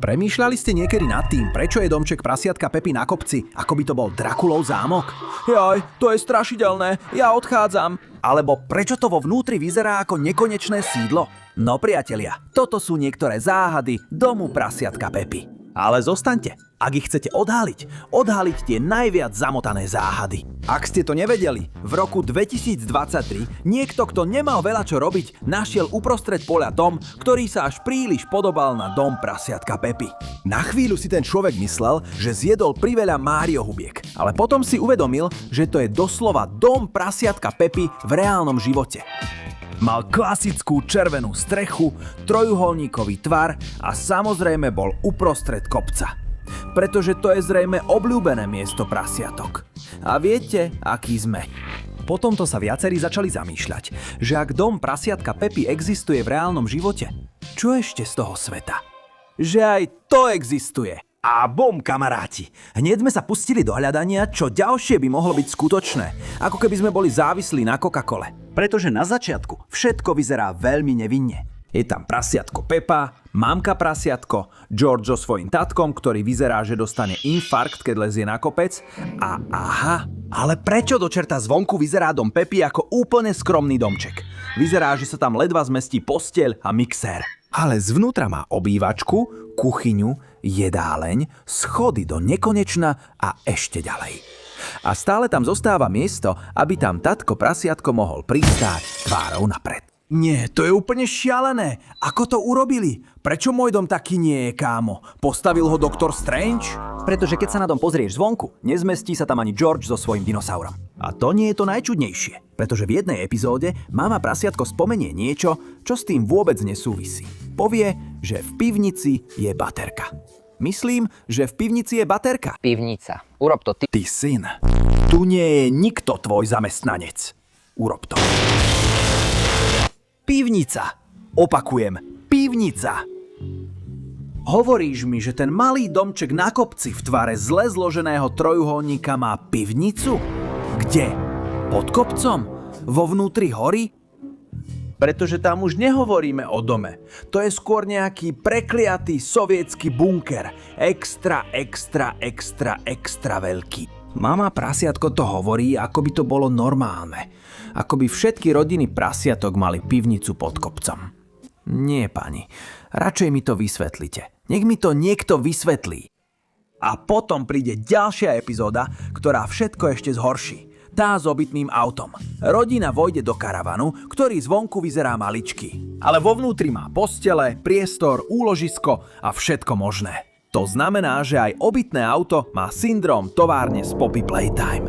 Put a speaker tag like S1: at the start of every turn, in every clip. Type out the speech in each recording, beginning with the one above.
S1: Premýšľali ste niekedy nad tým, prečo je domček prasiatka Pepy na kopci, ako by to bol Drakulov zámok?
S2: Jaj, to je strašidelné, ja odchádzam.
S1: Alebo prečo to vo vnútri vyzerá ako nekonečné sídlo? No priatelia, toto sú niektoré záhady domu prasiatka Pepy. Ale zostaňte, ak ich chcete odhaliť tie najviac zamotané záhady. Ak ste to nevedeli, v roku 2023 niekto, kto nemal veľa čo robiť, našiel uprostred poľa dom, ktorý sa až príliš podobal na dom prasiatka Pepy. Na chvíľu si ten človek myslel, že zjedol priveľa Mário hubiek, ale potom si uvedomil, že to je doslova dom prasiatka Pepy v reálnom živote. Mal klasickú červenú strechu, trojuholníkový tvar a samozrejme bol uprostred kopca. Pretože to je zrejme obľúbené miesto prasiatok. A viete, aký sme. Po tomto sa viacerí začali zamýšľať, že ak dom prasiatka Pepy existuje v reálnom živote, čo ešte z toho sveta? Že aj to existuje. A bum, kamaráti! Hneď sme sa pustili do hľadania, čo ďalšie by mohlo byť skutočné, ako keby sme boli závislí na Coca-Cole. Pretože na začiatku všetko vyzerá veľmi nevinne. Je tam prasiatko Pepa, mamka prasiatko, George so svojím tatkom, ktorý vyzerá, že dostane infarkt, keď lezie na kopec. A aha, ale prečo do čerta zvonku vyzerá dom Pepy ako úplne skromný domček? Vyzerá, že sa tam ledva zmestí posteľ a mixér. Ale zvnútra má obývačku, kuchyňu, jedáleň, schody do nekonečna a ešte ďalej. A stále tam zostáva miesto, aby tam tatko prasiatko mohol pristáť tvárou napred. Nie, to je úplne šialené. Ako to urobili? Prečo môj dom taký nie je, kámo? Postavil ho Doktor Strange? Pretože keď sa na dom pozrieš zvonku, nezmestí sa tam ani George so svojím dinosaurom. A to nie je to najčudnejšie, pretože v jednej epizóde mama prasiatko spomenie niečo, čo s tým vôbec nesúvisí. Povie, že v pivnici je baterka. Myslím, že v pivnici je baterka.
S3: Pivnica. Urob to ty.
S1: Ty syn. Tu nie je nikto tvoj zamestnanec. Urob to. Pivnica. Opakujem, pivnica. Hovoríš mi, že ten malý domček na kopci v tvare zle zloženého trojuholníka má pivnicu? Kde? Pod kopcom? Vo vnútri hory? Pretože tam už nehovoríme o dome. To je skôr nejaký prekliatý sovietský bunker. Extra veľký. Mama prasiatko to hovorí, ako by to bolo normálne. Ako by všetky rodiny prasiatok mali pivnicu pod kopcom. Nie, pani. Radšej mi to vysvetlite. Nech mi to niekto vysvetlí. A potom príde ďalšia epizóda, ktorá všetko ešte zhorší. Tá s obytným autom. Rodina vojde do karavanu, ktorý zvonku vyzerá maličký. Ale vo vnútri má postele, priestor, úložisko a všetko možné. To znamená, že aj obytné auto má syndrom továrne z Poppy Playtime.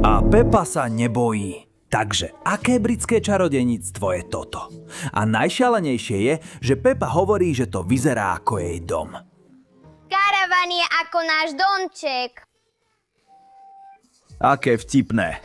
S1: A Pepa sa nebojí. Takže aké britské čarodejníctvo je toto? A najšialenejšie je, že Pepa hovorí, že to vyzerá ako jej dom.
S4: Karavan je ako náš domček.
S1: Aké vtipné.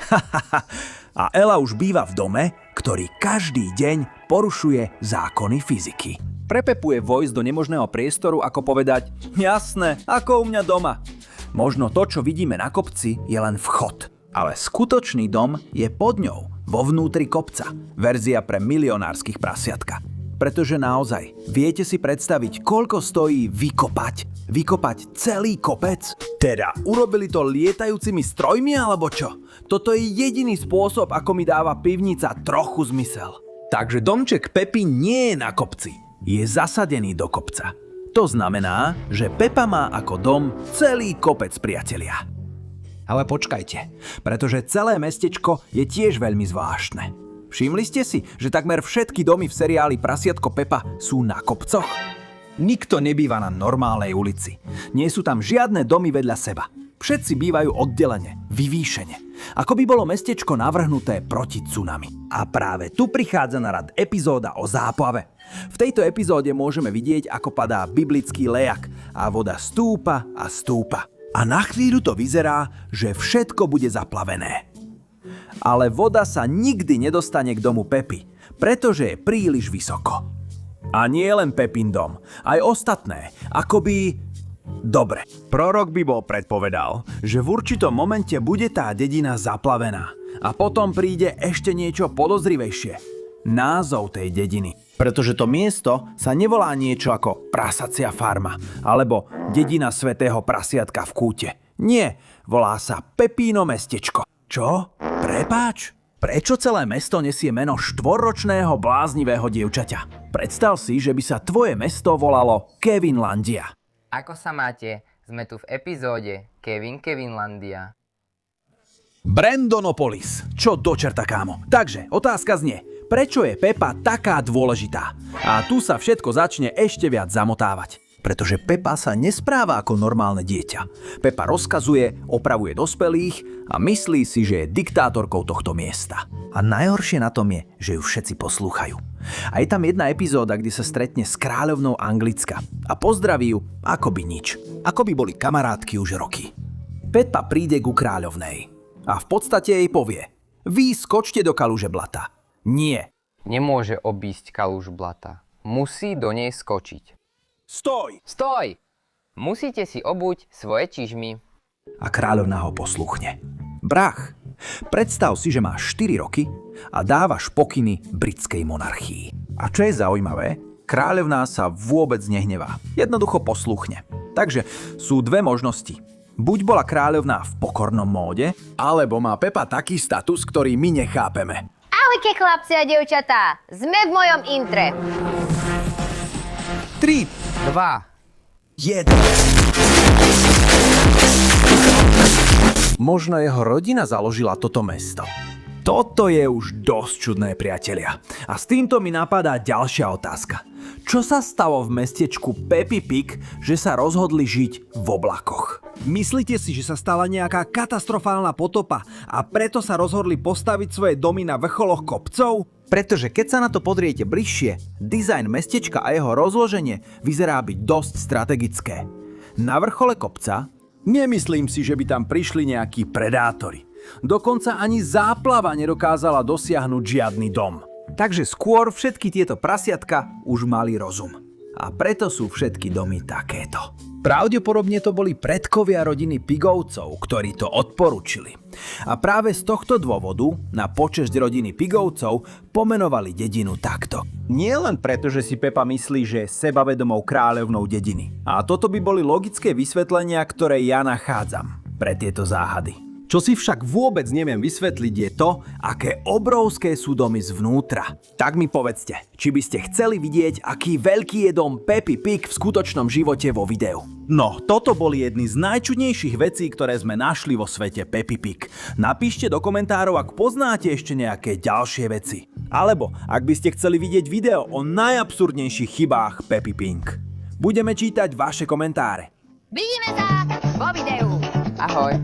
S1: A Ela už býva v dome, ktorý každý deň porušuje zákony fyziky. Pre Pepu je vojsť do nemožného priestoru ako povedať jasné, ako u mňa doma. Možno to, čo vidíme na kopci, je len vchod. Ale skutočný dom je pod ňou, vo vnútri kopca. Verzia pre milionárskych prasiatka. Pretože naozaj, viete si predstaviť, koľko stojí vykopať celý kopec? Teda, urobili to lietajúcimi strojmi alebo čo? Toto je jediný spôsob, ako mi dáva pivnica trochu zmysel. Takže domček Pepy nie je na kopci. Je zasadený do kopca. To znamená, že Pepa má ako dom celý kopec, priatelia. Ale počkajte, pretože celé mestečko je tiež veľmi zvláštne. Všimli ste si, že takmer všetky domy v seriáli Prasiatko Pepa sú na kopcoch? Nikto nebýva na normálnej ulici. Nie sú tam žiadne domy vedľa seba. Všetci bývajú oddelene, vyvýšene. Ako by bolo mestečko navrhnuté proti tsunami. A práve tu prichádza na rad epizóda o záplave. V tejto epizóde môžeme vidieť, ako padá biblický lejak a voda stúpa a stúpa. A na chvíľu to vyzerá, že všetko bude zaplavené. Ale voda sa nikdy nedostane k domu Pepy, pretože je príliš vysoko. A nie len Pepin dom, aj ostatné, akoby... Dobre, prorok by bol predpovedal, že v určitom momente bude tá dedina zaplavená. A potom príde ešte niečo podozrivejšie. Názov tej dediny. Pretože to miesto sa nevolá niečo ako prasacia farma alebo dedina svätého prasiatka v kúte. Nie, volá sa Pepíno mestečko. Čo? Prepáč? Prečo celé mesto nesie meno štvorročného bláznivého dievčaťa? Predstav si, že by sa tvoje mesto volalo Kevinlandia.
S3: Ako sa máte? Sme tu v epizóde Kevinlandia.
S1: Brandonopolis. Čo do čerta, kámo? Takže, otázka znie, prečo je Pepa taká dôležitá? A tu sa všetko začne ešte viac zamotávať. Pretože Pepa sa nespráva ako normálne dieťa. Pepa rozkazuje, opravuje dospelých a myslí si, že je diktátorkou tohto miesta. A najhoršie na tom je, že ju všetci poslúchajú. A je tam jedna epizóda, kde sa stretne s kráľovnou Anglicka a pozdraví ju ako by nič. Ako by boli kamarátky už roky. Pepa príde ku kráľovnej a v podstate jej povie: vy skočte do kaluže blata. Nie.
S3: Nemôže obísť kaluž blata. Musí do nej skočiť.
S1: Stoj!
S3: Stoj! Musíte si obuť svoje čižmy.
S1: A kráľovná ho posluchne. Brach, predstav si, že máš 4 roky a dávaš pokyny britskej monarchii. A čo je zaujímavé, kráľovná sa vôbec nehnevá. Jednoducho posluchne. Takže sú dve možnosti. Buď bola kráľovná v pokornom móde, alebo má Pepa taký status, ktorý my nechápeme.
S4: Ahojte chlapci a dievčatá, sme v mojom intre.
S1: 3,
S3: 2.
S1: 1. Možno jeho rodina založila toto mesto. Toto je už dosť čudné, priatelia. A s týmto mi napadá ďalšia otázka. Čo sa stalo v mestečku Peppy Pig, že sa rozhodli žiť v oblakoch? Myslíte si, že sa stala nejaká katastrofálna potopa a preto sa rozhodli postaviť svoje domy na vrcholoch kopcov? Pretože keď sa na to pozriete bližšie, dizajn mestečka a jeho rozloženie vyzerá byť dosť strategické. Na vrchole kopca nemyslím si, že by tam prišli nejakí predátori. Dokonca ani záplava nedokázala dosiahnuť žiadny dom. Takže skôr všetky tieto prasiatka už mali rozum. A preto sú všetky domy takéto. Pravdepodobne to boli predkovia rodiny Pigovcov, ktorí to odporučili. A práve z tohto dôvodu na počesť rodiny Pigovcov pomenovali dedinu takto. Nie len preto, že si Pepa myslí, že je sebavedomou kráľovnou dediny. A toto by boli logické vysvetlenia, ktoré ja nachádzam pre tieto záhady. Čo si však vôbec neviem vysvetliť je to, aké obrovské sú domy zvnútra. Tak mi povedzte, či by ste chceli vidieť, aký veľký je dom Peppy Pig v skutočnom živote vo videu. No, toto boli jedny z najčudnejších vecí, ktoré sme našli vo svete Peppy Pig. Napíšte do komentárov, ak poznáte ešte nejaké ďalšie veci. Alebo ak by ste chceli vidieť video o najabsurdnejších chybách Peppy Pig. Budeme čítať vaše komentáre.
S4: Vidíme sa vo videu.
S3: Ahoj.